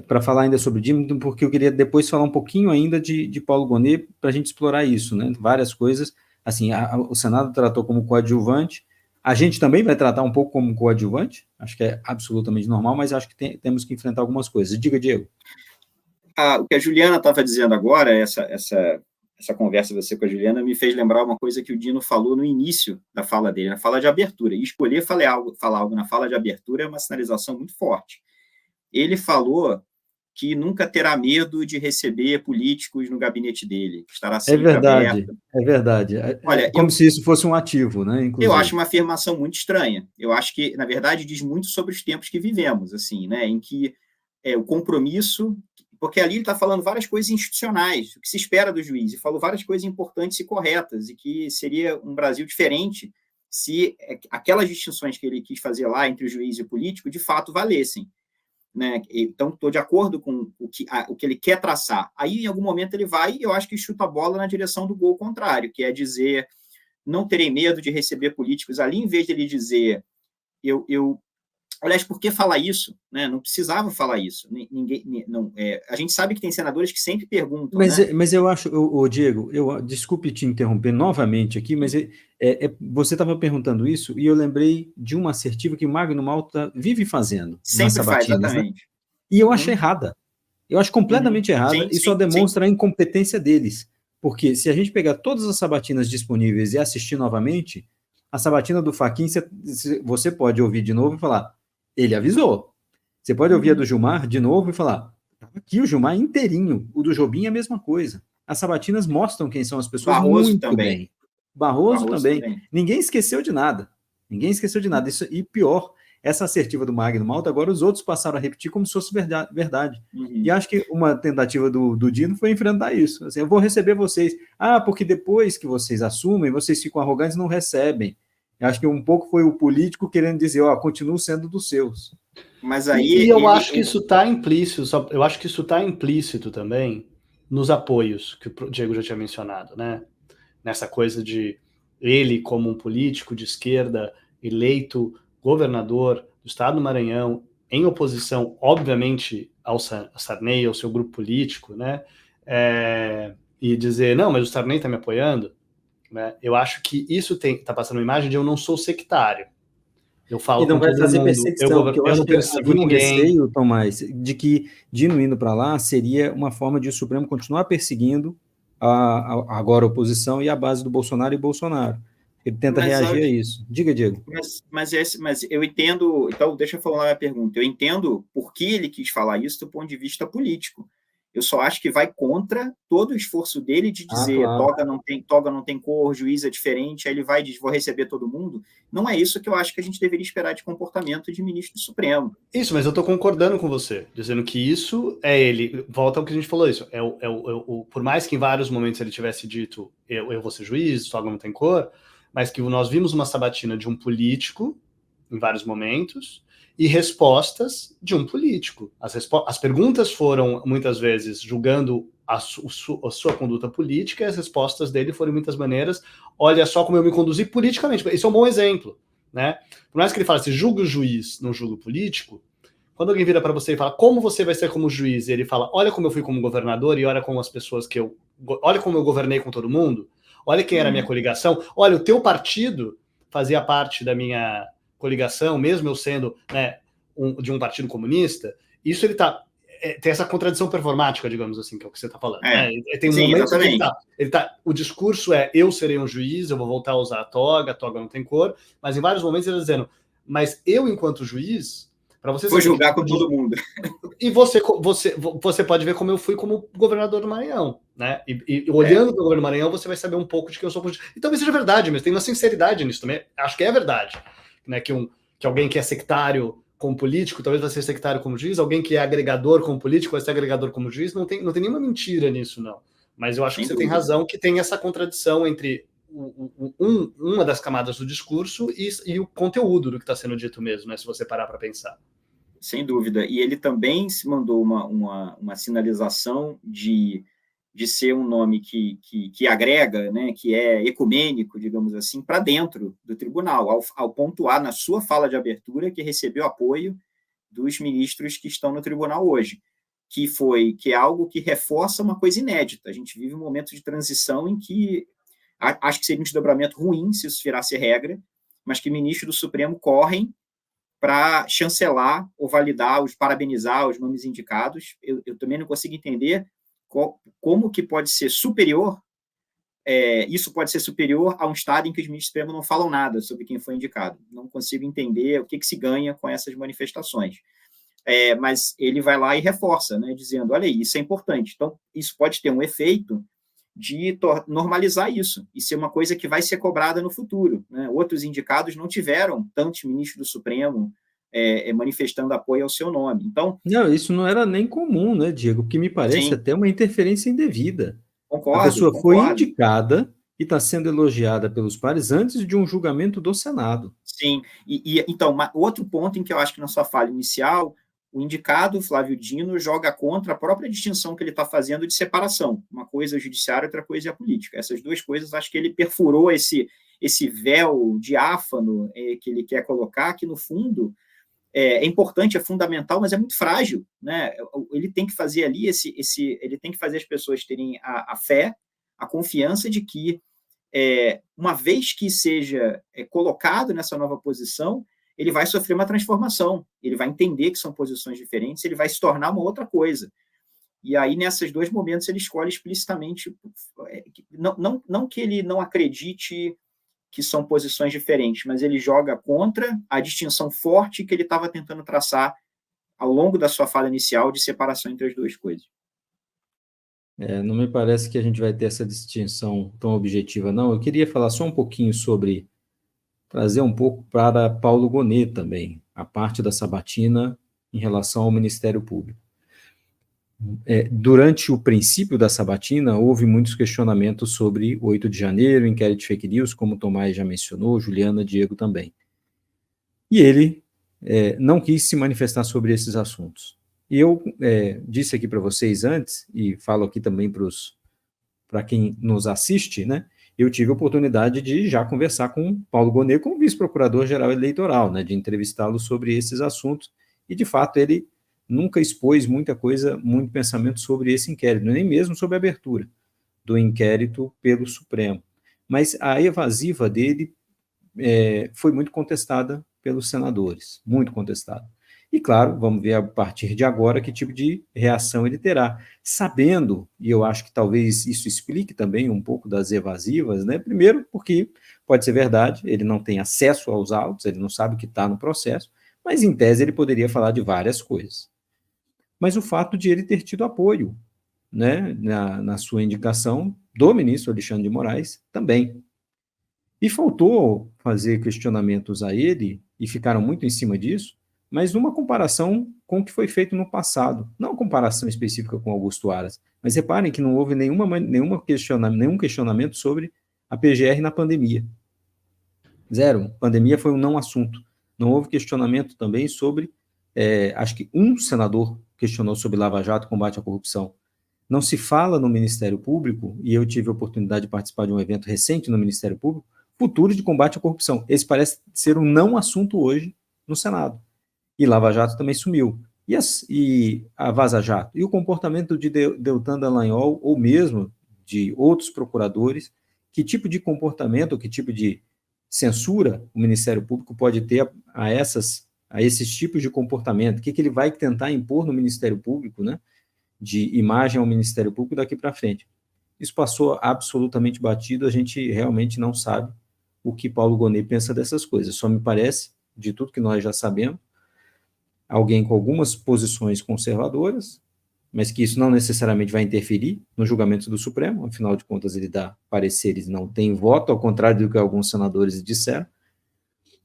para falar ainda sobre Dimington, porque eu queria depois falar um pouquinho ainda de Paulo Gonet, para a gente explorar isso, né, várias coisas, assim, o Senado tratou como coadjuvante, a gente também vai tratar um pouco como coadjuvante, acho que é absolutamente normal, mas acho que temos que enfrentar algumas coisas. Diga, Diego. O que a Juliana estava dizendo agora, essa conversa de você com a Juliana, me fez lembrar uma coisa que o Dino falou no início da fala dele, na fala de abertura. E escolher falar algo na fala de abertura é uma sinalização muito forte. Ele falou que nunca terá medo de receber políticos no gabinete dele, estará sempre aberto. É verdade. Olha, como se isso fosse um ativo, né? Inclusive. Eu acho uma afirmação muito estranha. Eu acho que, na verdade, diz muito sobre os tempos que vivemos, assim, né? Em que o compromisso, porque ali ele está falando várias coisas institucionais, o que se espera do juiz, e falou várias coisas importantes e corretas, e que seria um Brasil diferente se aquelas distinções que ele quis fazer lá entre o juiz e o político, de fato, valessem. Né? Então, estou de acordo com o que ele quer traçar. Aí, em algum momento, ele vai, e eu acho que chuta a bola na direção do gol contrário, que é dizer, não terei medo de receber políticos ali, em vez de ele dizer, aliás, por que falar isso? Né? Não precisava falar isso. A gente sabe que tem senadores que sempre perguntam. Mas eu acho, Diego, desculpe te interromper novamente aqui, mas você estava perguntando isso e eu lembrei de uma assertiva que o Magno Malta vive fazendo. Sempre faz, exatamente. Né? E eu acho errada. Eu acho completamente errada e só demonstra a incompetência deles. Porque se a gente pegar todas as sabatinas disponíveis e assistir novamente, a sabatina do Fachin, você pode ouvir de novo e falar, ele avisou. Você pode ouvir a do Gilmar de novo e falar, aqui o Gilmar inteirinho, o do Jobim é a mesma coisa. As sabatinas mostram quem são as pessoas Barroso muito também. bem. Barroso também. Ninguém esqueceu de nada. Isso, e pior, essa assertiva do Magno Malta, agora os outros passaram a repetir como se fosse verdade. E acho que uma tentativa do Dino foi enfrentar isso. Assim, eu vou receber vocês. porque depois que vocês assumem, vocês ficam arrogantes e não recebem. Eu acho que um pouco foi o político querendo dizer, continuo sendo dos seus. Mas aí eu acho que isso está implícito. Eu acho que isso está implícito também nos apoios que o Diego já tinha mencionado, né? Nessa coisa de ele como um político de esquerda eleito governador do estado do Maranhão em oposição, obviamente, ao Sarney, ao seu grupo político, né? E dizer não, mas o Sarney está me apoiando. Né? Eu acho que isso está passando uma imagem de eu não sou sectário. Eu falo e não vai trazer perseguição, porque eu acho que havia um receio, Tomás, de que Dino indo para lá seria uma forma de o Supremo continuar perseguindo agora a oposição e a base do Bolsonaro e Bolsonaro. Ele tenta reagir a isso. Diga, Diego. Mas eu entendo, então deixa eu falar a pergunta, eu entendo por que ele quis falar isso do ponto de vista político. Eu só acho que vai contra todo o esforço dele de dizer toga não tem cor, juiz é diferente, aí ele vai e diz, vou receber todo mundo. Não é isso que eu acho que a gente deveria esperar de comportamento de ministro do Supremo. Isso, mas eu estou concordando com você, dizendo que isso é ele, volta ao que a gente falou, isso por mais que em vários momentos ele tivesse dito, eu vou ser juiz, toga não tem cor, mas que nós vimos uma sabatina de um político em vários momentos, e respostas de um político. As perguntas foram, muitas vezes, julgando a sua conduta política, e as respostas dele foram, muitas maneiras, olha só como eu me conduzi politicamente. Isso é um bom exemplo, né? Por mais que ele fale assim, julgue o juiz, não julgue o político, quando alguém vira para você e fala, como você vai ser como juiz? E ele fala, olha como eu fui como governador, e olha como as pessoas olha como eu governei com todo mundo, olha quem era a minha coligação, olha, o teu partido fazia parte da minha coligação, mesmo eu sendo, né, de um partido comunista. Isso ele tem essa contradição performática, digamos assim, que é o que você está falando. Né? Tem um momento que o discurso é, eu serei um juiz, eu vou voltar a usar a toga não tem cor, mas em vários momentos ele está dizendo, mas eu, enquanto juiz, para você vou julgar com todo mundo. E você pode ver como eu fui como governador do Maranhão, né? E olhando para o governo do Maranhão, você vai saber um pouco de quem eu sou político. E talvez seja verdade, mas tem uma sinceridade nisso também. Acho que é verdade, né? Que alguém que é sectário como político, talvez vai ser sectário como juiz, alguém que é agregador como político vai ser agregador como juiz, não tem nenhuma mentira nisso, não. Mas eu acho que você tem razão que tem essa contradição entre uma das camadas do discurso e o conteúdo do que está sendo dito mesmo, né? Se você parar para pensar. Sem dúvida. E ele também se mandou uma sinalização de ser um nome que agrega, né, que é ecumênico, digamos assim, para dentro do tribunal, ao pontuar na sua fala de abertura que recebeu apoio dos ministros que estão no tribunal hoje, que é algo que reforça uma coisa inédita. A gente vive um momento de transição em que acho que seria um desdobramento ruim se isso virasse regra, mas que ministros do Supremo correm para chancelar ou validar, parabenizar os nomes indicados. Eu também não consigo entender como que pode ser superior, isso pode ser superior a um estado em que os ministros supremos não falam nada sobre quem foi indicado. Não consigo entender o que se ganha com essas manifestações. Mas ele vai lá e reforça, né, dizendo, olha aí, isso é importante. Então, isso pode ter um efeito de normalizar isso e ser uma coisa que vai ser cobrada no futuro. Né? Outros indicados não tiveram tantos ministros do Supremo manifestando apoio ao seu nome. Então, não, isso não era nem comum, né, Diego? O que me parece até uma interferência indevida. Concordo, a pessoa foi indicada e está sendo elogiada pelos pares antes de um julgamento do Senado. Sim, então, outro ponto em que eu acho que na sua fala inicial, o indicado, Flávio Dino, joga contra a própria distinção que ele está fazendo de separação. Uma coisa é o judiciário, outra coisa é a política. Essas duas coisas, acho que ele perfurou esse véu diáfano que ele quer colocar, que, no fundo, é importante, é fundamental, mas é muito frágil. Né? Ele tem que fazer ali, ele tem que fazer as pessoas terem a fé, a confiança de que, uma vez que seja colocado nessa nova posição, ele vai sofrer uma transformação, ele vai entender que são posições diferentes, ele vai se tornar uma outra coisa. E aí, nesses dois momentos, ele escolhe explicitamente, não que ele não acredite que são posições diferentes, mas ele joga contra a distinção forte que ele estava tentando traçar ao longo da sua fala inicial de separação entre as duas coisas. Não me parece que a gente vai ter essa distinção tão objetiva, não. Eu queria falar só um pouquinho trazer um pouco para Paulo Gonet também, a parte da sabatina em relação ao Ministério Público. Durante o princípio da sabatina, houve muitos questionamentos sobre 8 de janeiro, inquérito de fake news, como o Tomás já mencionou, Juliana, Diego também. E ele não quis se manifestar sobre esses assuntos. E eu disse aqui para vocês antes, e falo aqui também para quem nos assiste, né? Eu tive a oportunidade de já conversar com Paulo Gonet, como vice-procurador-geral eleitoral, né, de entrevistá-lo sobre esses assuntos, e, de fato, ele nunca expôs muita coisa, muito pensamento sobre esse inquérito, nem mesmo sobre a abertura do inquérito pelo Supremo. Mas a evasiva dele foi muito contestada pelos senadores, muito contestada. E, claro, vamos ver a partir de agora que tipo de reação ele terá, sabendo, e eu acho que talvez isso explique também um pouco das evasivas, né? Primeiro, porque pode ser verdade, ele não tem acesso aos autos, ele não sabe o que está no processo, mas, em tese, ele poderia falar de várias coisas. Mas o fato de ele ter tido apoio, né, na sua indicação do ministro Alexandre de Moraes também. E faltou fazer questionamentos a ele, e ficaram muito em cima disso, mas numa comparação com o que foi feito no passado. Não uma comparação específica com Augusto Aras, mas reparem que não houve nenhum questionamento sobre a PGR na pandemia. Zero. Pandemia foi um não assunto. Não houve questionamento também sobre, acho que um senador questionou sobre Lava Jato, combate à corrupção. Não se fala no Ministério Público, e eu tive a oportunidade de participar de um evento recente no Ministério Público, futuro de combate à corrupção. Esse parece ser um não assunto hoje no Senado. E Lava Jato também sumiu. E a Vaza Jato? E o comportamento de Deltan Dallagnol, ou mesmo de outros procuradores, que tipo de comportamento, que tipo de censura o Ministério Público pode ter a esses tipos de comportamento? O que ele vai tentar impor no Ministério Público, né, de imagem ao Ministério Público daqui para frente? Isso passou absolutamente batido, a gente realmente não sabe o que Paulo Gonet pensa dessas coisas. Só me parece, de tudo que nós já sabemos, alguém com algumas posições conservadoras, mas que isso não necessariamente vai interferir no julgamento do Supremo, afinal de contas ele dá pareceres, não tem voto, ao contrário do que alguns senadores disseram,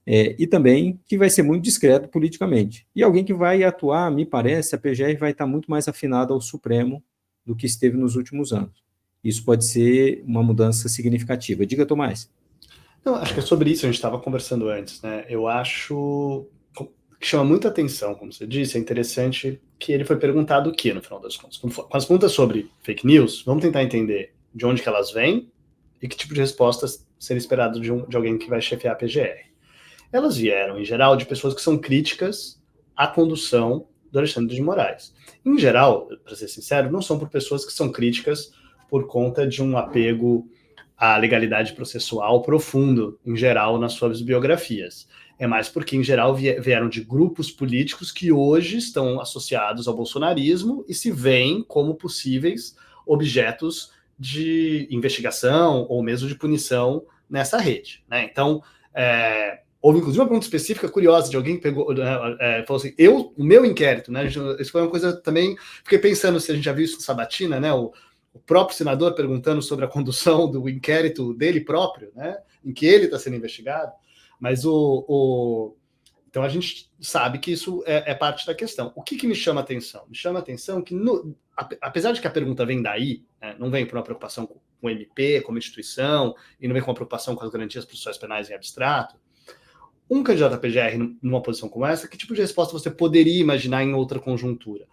e também que vai ser muito discreto politicamente. E alguém que vai atuar, me parece, a PGR vai estar muito mais afinada ao Supremo do que esteve nos últimos anos. Isso pode ser uma mudança significativa. Diga, Tomás. Não, acho que é sobre isso, a gente estava conversando antes, né? Eu acho que chama muita atenção, como você disse, é interessante que ele foi perguntado o que, no final das contas. Com as perguntas sobre fake news, vamos tentar entender de onde que elas vêm e que tipo de respostas seria esperado de alguém que vai chefiar a PGR. Elas vieram, em geral, de pessoas que são críticas à condução do Alexandre de Moraes. Em geral, para ser sincero, não são por pessoas que são críticas por conta de um apego à legalidade processual profundo, em geral, nas suas biografias. É mais porque, em geral, vieram de grupos políticos que hoje estão associados ao bolsonarismo e se veem como possíveis objetos de investigação ou mesmo de punição nessa rede, né? Então, houve inclusive uma pergunta específica curiosa de alguém que pegou, falou assim, o meu inquérito, né? Isso foi uma coisa também, fiquei pensando se a gente já viu isso no Sabatina, né? O próprio senador perguntando sobre a condução do inquérito dele próprio, né? Em que ele está sendo investigado. Mas então a gente sabe que isso é parte da questão. O que me chama a atenção? Me chama a atenção que, apesar de que a pergunta vem daí, né, não vem por uma preocupação com o MP, como instituição, e não vem com uma preocupação com as garantias processuais penais em abstrato, um candidato à PGR numa posição como essa, que tipo de resposta você poderia imaginar em outra conjuntura?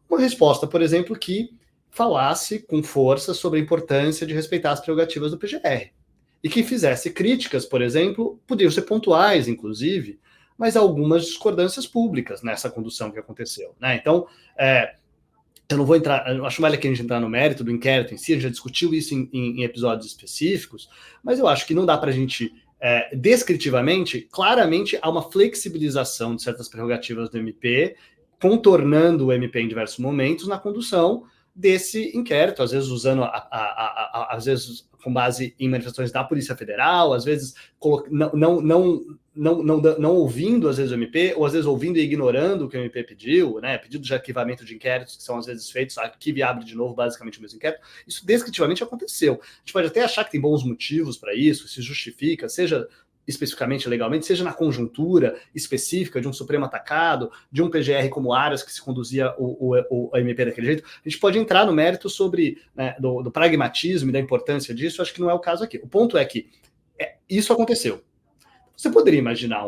Uma resposta, por exemplo, que falasse com força sobre a importância de respeitar as prerrogativas do PGR. E que fizesse críticas, por exemplo, poderiam ser pontuais, inclusive, mas algumas discordâncias públicas nessa condução que aconteceu, né? Então, eu não vou entrar, eu acho mais que a gente entrar no mérito do inquérito em si, a gente já discutiu isso em episódios específicos, mas eu acho que não dá para a gente, descritivamente, claramente há uma flexibilização de certas prerrogativas do MP, contornando o MP em diversos momentos na condução desse inquérito, às vezes usando, às vezes com base em manifestações da Polícia Federal, às vezes não ouvindo, às vezes, o MP, ou às vezes ouvindo e ignorando o que o MP pediu, né? Pedido de arquivamento de inquéritos que são às vezes feitos, arquiva e abre de novo basicamente o mesmo inquérito. Isso descritivamente aconteceu. A gente pode até achar que tem bons motivos para isso, se justifica, seja especificamente legalmente, seja na conjuntura específica de um Supremo atacado, de um PGR como Aras, que se conduzia o MP daquele jeito. A gente pode entrar no mérito sobre, né, do pragmatismo e da importância disso, acho que não é o caso aqui. O ponto é que isso aconteceu. Você poderia imaginar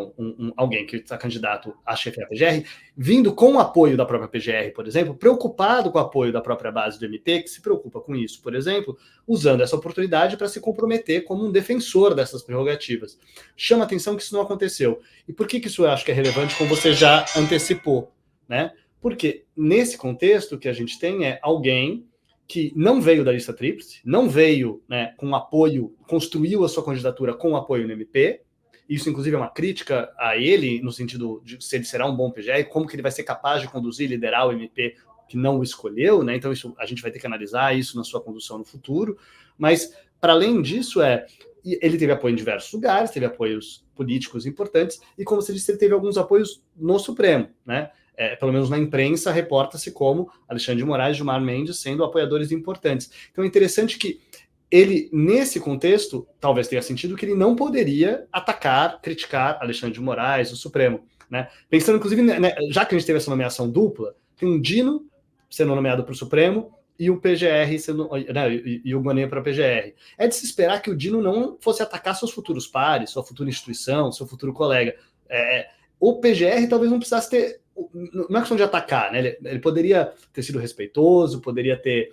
alguém que está candidato a chefe da PGR vindo com o apoio da própria PGR, por exemplo, preocupado com o apoio da própria base do MP, que se preocupa com isso, por exemplo, usando essa oportunidade para se comprometer como um defensor dessas prerrogativas. Chama a atenção que isso não aconteceu. E por que isso eu acho que é relevante, como você já antecipou, né? Porque nesse contexto que a gente tem é alguém que não veio da lista tríplice, não veio, né, com apoio, construiu a sua candidatura com apoio no MP. Isso, inclusive, é uma crítica a ele, no sentido de se ele será um bom PGR, como que ele vai ser capaz de conduzir e liderar o MP que não o escolheu, né? Então, isso, a gente vai ter que analisar isso na sua condução no futuro. Mas, para além disso, ele teve apoio em diversos lugares, teve apoios políticos importantes, e, como você disse, ele teve alguns apoios no Supremo, né? Pelo menos na imprensa, reporta-se como Alexandre de Moraes e Gilmar Mendes sendo apoiadores importantes. Então, é interessante que ele, nesse contexto, talvez tenha sentido que ele não poderia atacar, criticar Alexandre de Moraes, o Supremo, né? Pensando, inclusive, né, já que a gente teve essa nomeação dupla, tem um Dino sendo nomeado para o Supremo e o PGR sendo, né, e o Gonet para a PGR. É de se esperar que o Dino não fosse atacar seus futuros pares, sua futura instituição, seu futuro colega. o PGR talvez não precisasse ter, não é questão de atacar, né? Ele poderia ter sido respeitoso, poderia ter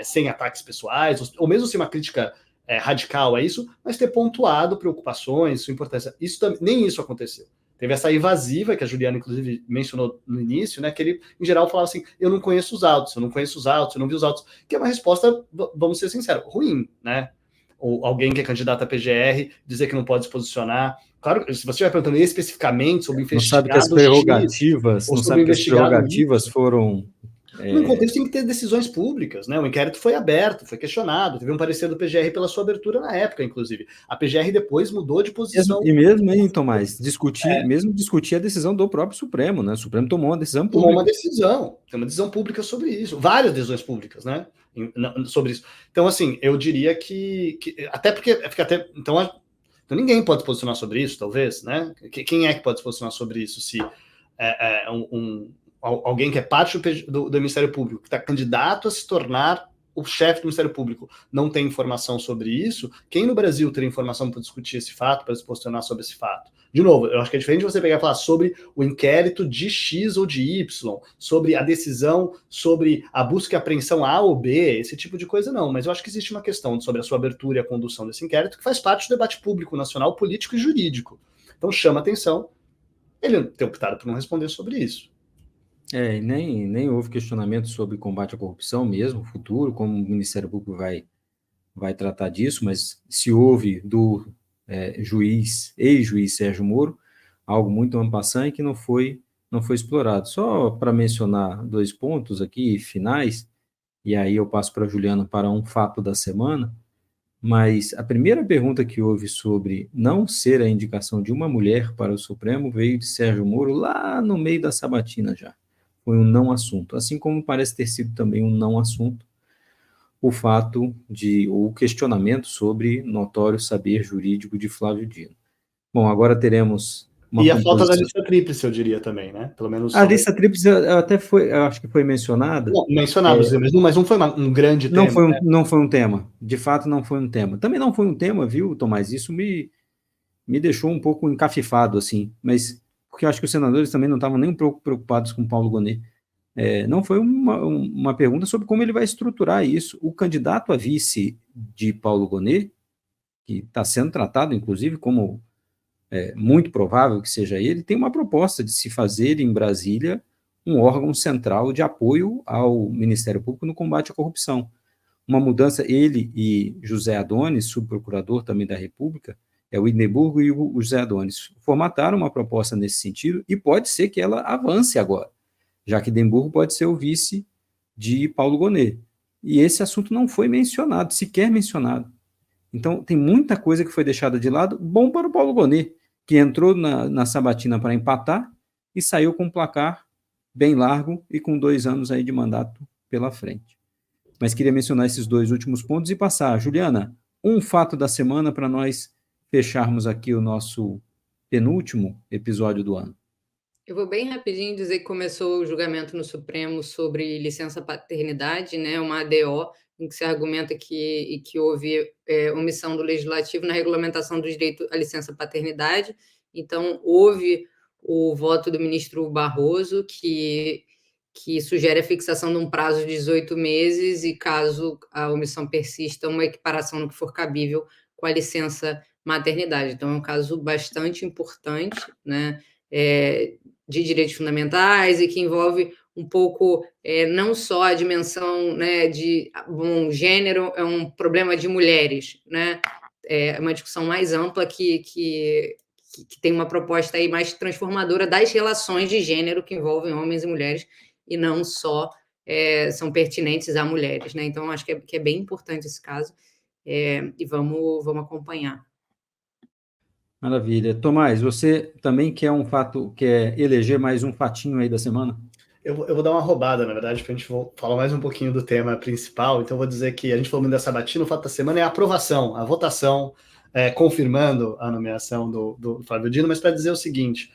sem ataques pessoais, ou mesmo sem uma crítica radical a isso, mas ter pontuado preocupações, sua importância. Nem isso aconteceu. Teve essa evasiva, que a Juliana, inclusive, mencionou no início, né? Que ele, em geral, falava assim, eu não conheço os autos, eu não vi os autos, que é uma resposta, vamos ser sinceros, ruim, né? Ou alguém que é candidato a PGR dizer que não pode se posicionar. Claro, se você estiver perguntando especificamente sobre investigado não sabe que as prerrogativas, ou sobre investigado foram... No contexto tem que ter decisões públicas, né? O inquérito foi aberto, foi questionado, teve um parecer do PGR pela sua abertura na época, inclusive. A PGR depois mudou de posição. Mesmo hein, Tomás, discutir a decisão do próprio Supremo, né? O Supremo tomou uma decisão pública. Tomou uma decisão, tem uma decisão pública sobre isso, várias decisões públicas, né? Sobre isso. Então, assim, eu diria que até porque fica até. Então, ninguém pode se posicionar sobre isso, talvez, né? Quem é que pode se posicionar sobre isso? Se alguém que é parte do Ministério Público, que está candidato a se tornar o chefe do Ministério Público, não tem informação sobre isso, quem no Brasil teria informação para discutir esse fato, para se posicionar sobre esse fato? De novo, eu acho que é diferente você pegar e falar sobre o inquérito de X ou de Y, sobre a decisão, sobre a busca e apreensão A ou B, esse tipo de coisa não, mas eu acho que existe uma questão sobre a sua abertura e a condução desse inquérito que faz parte do debate público nacional, político e jurídico. Então chama atenção ele ter optado por não responder sobre isso. Nem houve questionamento sobre combate à corrupção mesmo, futuro, como o Ministério Público vai tratar disso, mas se houve do ex-juiz Sérgio Moro, algo muito en passant que não foi explorado. Só para mencionar 2 pontos aqui, finais, e aí eu passo para a Juliana para um fato da semana, mas a primeira pergunta que houve sobre não ser a indicação de uma mulher para o Supremo veio de Sérgio Moro lá no meio da sabatina já. Foi um não assunto, assim como parece ter sido também um não assunto o questionamento sobre notório saber jurídico de Flávio Dino. Bom, agora teremos uma a falta da lista tríplice, eu diria também, né? Pelo menos a lista tríplice eu acho que foi mencionada. Não, mas não foi um grande tema. Não foi um tema. De fato, não foi um tema. Também não foi um tema, viu, Tomás? Isso me deixou um pouco encafifado, assim, mas porque eu acho que os senadores também não estavam nem um pouco preocupados com Paulo Gonet. Não foi uma pergunta sobre como ele vai estruturar isso. O candidato a vice de Paulo Gonet, que está sendo tratado, inclusive, como muito provável que seja ele, tem uma proposta de se fazer em Brasília um órgão central de apoio ao Ministério Público no combate à corrupção. Uma mudança, ele e José Adonis, subprocurador também da República, o Edimburgo e o José Adonis, formataram uma proposta nesse sentido e pode ser que ela avance agora, já que Edimburgo pode ser o vice de Paulo Gonet. E esse assunto não foi mencionado, sequer mencionado. Então, tem muita coisa que foi deixada de lado, bom para o Paulo Gonet, que entrou na sabatina para empatar e saiu com um placar bem largo e com 2 anos aí de mandato pela frente. Mas queria mencionar esses 2 últimos pontos e passar. Juliana, um fato da semana para nós fecharmos aqui o nosso penúltimo episódio do ano. Eu vou bem rapidinho dizer que começou o julgamento no Supremo sobre licença paternidade, né, uma ADO, em que se argumenta que houve omissão do Legislativo na regulamentação do direito à licença paternidade. Então, houve o voto do ministro Barroso, que sugere a fixação de um prazo de 18 meses e, caso a omissão persista, uma equiparação no que for cabível com a licença maternidade. Então, é um caso bastante importante, né, de direitos fundamentais e que envolve um pouco não só a dimensão, né, de gênero é um problema de mulheres, né? É uma discussão mais ampla que tem uma proposta aí mais transformadora das relações de gênero que envolvem homens e mulheres e não só são pertinentes a mulheres, né? Então, acho que é bem importante esse caso e vamos acompanhar. Maravilha. Tomás, você também quer eleger mais um fatinho aí da semana? Eu vou dar uma roubada, na verdade, para a gente falar mais um pouquinho do tema principal. Então, eu vou dizer que a gente falou muito da sabatina, o fato da semana é a aprovação, a votação, confirmando a nomeação do Flávio Dino, mas para dizer o seguinte,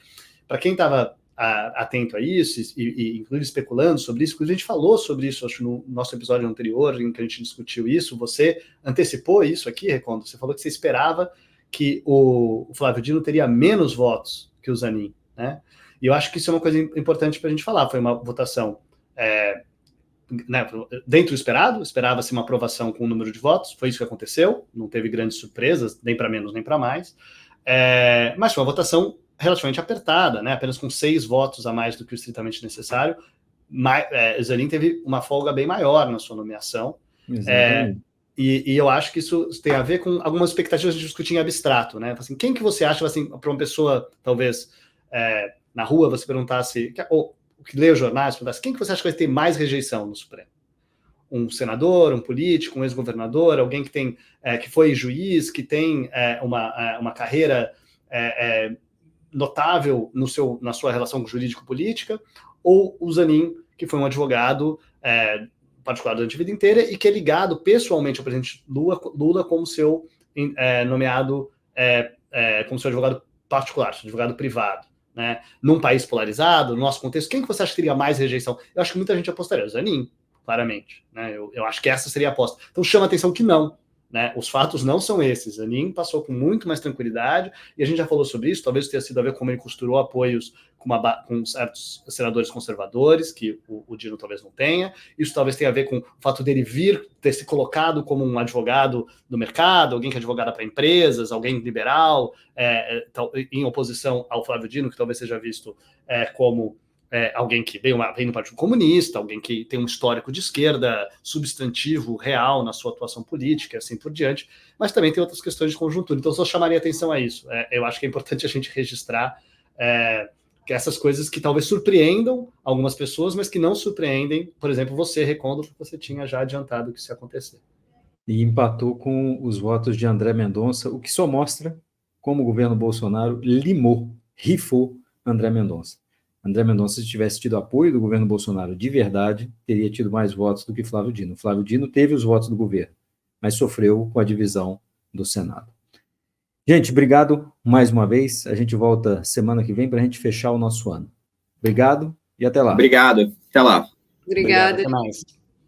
para quem estava atento a isso e inclusive especulando sobre isso, inclusive a gente falou sobre isso, acho, no nosso episódio anterior, em que a gente discutiu isso, você antecipou isso aqui, Recondo, você falou que você esperava que o Flávio Dino teria menos votos que o Zanin, né? E eu acho que isso é uma coisa importante para a gente falar. Foi uma votação né, dentro do esperado, esperava-se uma aprovação com o número de votos, foi isso que aconteceu, não teve grandes surpresas, nem para menos nem para mais, mas foi uma votação relativamente apertada, né, apenas com 6 votos a mais do que o estritamente necessário. Zanin teve uma folga bem maior na sua nomeação, e eu acho que isso tem a ver com algumas expectativas de discutir em abstrato, né, assim, quem que você acha, assim, para uma pessoa, talvez, na rua, você perguntasse, ou que lê os jornais, perguntasse, quem que você acha que vai ter mais rejeição no Supremo? Um senador, um político, um ex-governador, alguém que tem, que foi juiz, que tem uma carreira notável na sua relação jurídico-política, ou o Zanin, que foi um advogado particular durante a vida inteira e que é ligado pessoalmente ao presidente Lula como seu nomeado, como seu advogado particular, seu advogado privado. Né? Num país polarizado, no nosso contexto, quem que você acha que teria mais rejeição? Eu acho que muita gente apostaria, o Zanin, claramente. Né? Eu acho que essa seria a aposta. Então chama a atenção que não. Né? Os fatos não são esses. Zanin passou com muito mais tranquilidade, e a gente já falou sobre isso, talvez tenha sido a ver como ele costurou apoios com certos senadores conservadores, que o Dino talvez não tenha. Isso talvez tenha a ver com o fato dele ter se colocado como um advogado do mercado, alguém que é advogado para empresas, alguém liberal, em oposição ao Flávio Dino, que talvez seja visto como alguém que vem do Partido Comunista, alguém que tem um histórico de esquerda substantivo, real na sua atuação política, e assim por diante, mas também tem outras questões de conjuntura. Então, só chamaria atenção a isso. Eu acho que é importante a gente registrar que essas coisas que talvez surpreendam algumas pessoas, mas que não surpreendem, por exemplo, você, Recondo, porque você tinha já adiantado que isso ia acontecer. E empatou com os votos de André Mendonça, o que só mostra como o governo Bolsonaro rifou André Mendonça. André Mendonça, se tivesse tido apoio do governo Bolsonaro de verdade, teria tido mais votos do que Flávio Dino. Flávio Dino teve os votos do governo, mas sofreu com a divisão do Senado. Gente, obrigado mais uma vez. A gente volta semana que vem para a gente fechar o nosso ano. Obrigado e até lá. Obrigado. Até lá. Obrigada. Até mais.